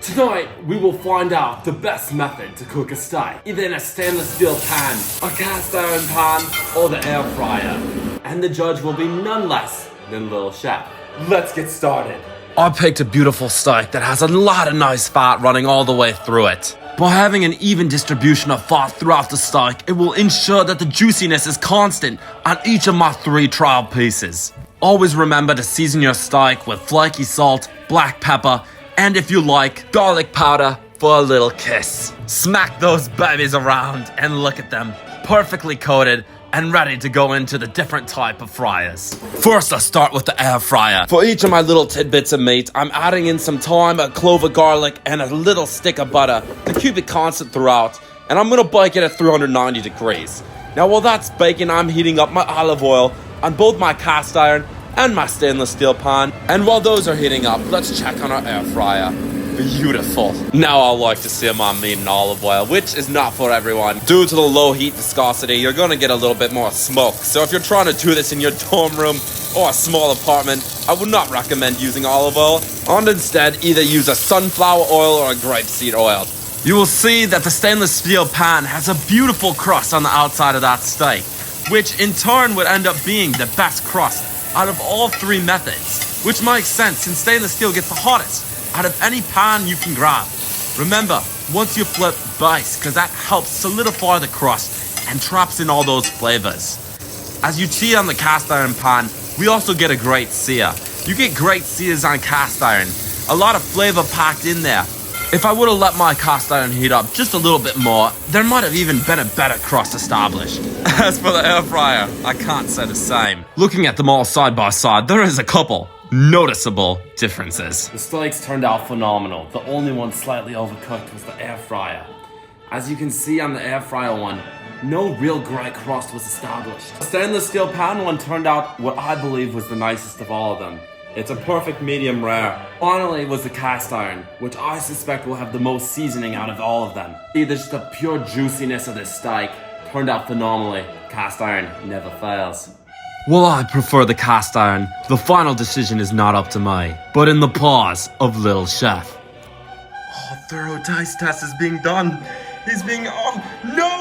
Tonight, we will find out the best method to cook a steak, either in a stainless steel pan, a cast iron pan, or the air fryer. And the judge will be none less than Little Chef. Let's get started. I picked a beautiful steak that has a lot of nice fat running all the way through it. By having an even distribution of fat throughout the steak, it will ensure that the juiciness is constant on each of my 3 trial pieces. Always remember to season your steak with flaky salt, black pepper, and if you like, garlic powder for a little kiss. Smack those babies around and look at them, perfectly coated and ready to go into the different type of fryers. First, I'll start with the air fryer. For each of my little tidbits of meat, I'm adding in some thyme, a clove of garlic, and a little stick of butter to keep it constant throughout, and I'm gonna bake it at 390 degrees. Now while that's baking, I'm heating up my olive oil on both my cast iron and my stainless steel pan, and while those are heating up, let's check on our air fryer. Beautiful. Now I like to sear my meat in olive oil, which is not for everyone. Due to the low heat viscosity, you're gonna get a little bit more smoke. So if you're trying to do this in your dorm room or a small apartment, I would not recommend using olive oil, and instead either use a sunflower oil or a grapeseed oil. You will see that the stainless steel pan has a beautiful crust on the outside of that steak, which in turn would end up being the best crust out of all 3 methods, which makes sense since stainless steel gets the hottest out of any pan you can grab. Remember, once you flip, base, because that helps solidify the crust and traps in all those flavors. As you see on the cast iron pan, we also get a great sear. You get great sears on cast iron, a lot of flavor packed in there. If I would have let my cast iron heat up just a little bit more, there might have even been a better crust established. As for the air fryer, I can't say the same. Looking at them all side by side, there is a couple noticeable differences. The steaks turned out phenomenal. The only one slightly overcooked was the air fryer. As you can see on the air fryer one, no real great crust was established. The stainless steel pan one turned out what I believe was the nicest of all of them. It's a perfect medium rare. Finally was the cast iron, which I suspect will have the most seasoning out of all of them. Either just the pure juiciness of this steak turned out phenomenally. Cast iron never fails. Well, I prefer the cast iron. The final decision is not up to me, but in the paws of Little Chef. Oh, thorough taste test is being done. Oh, no!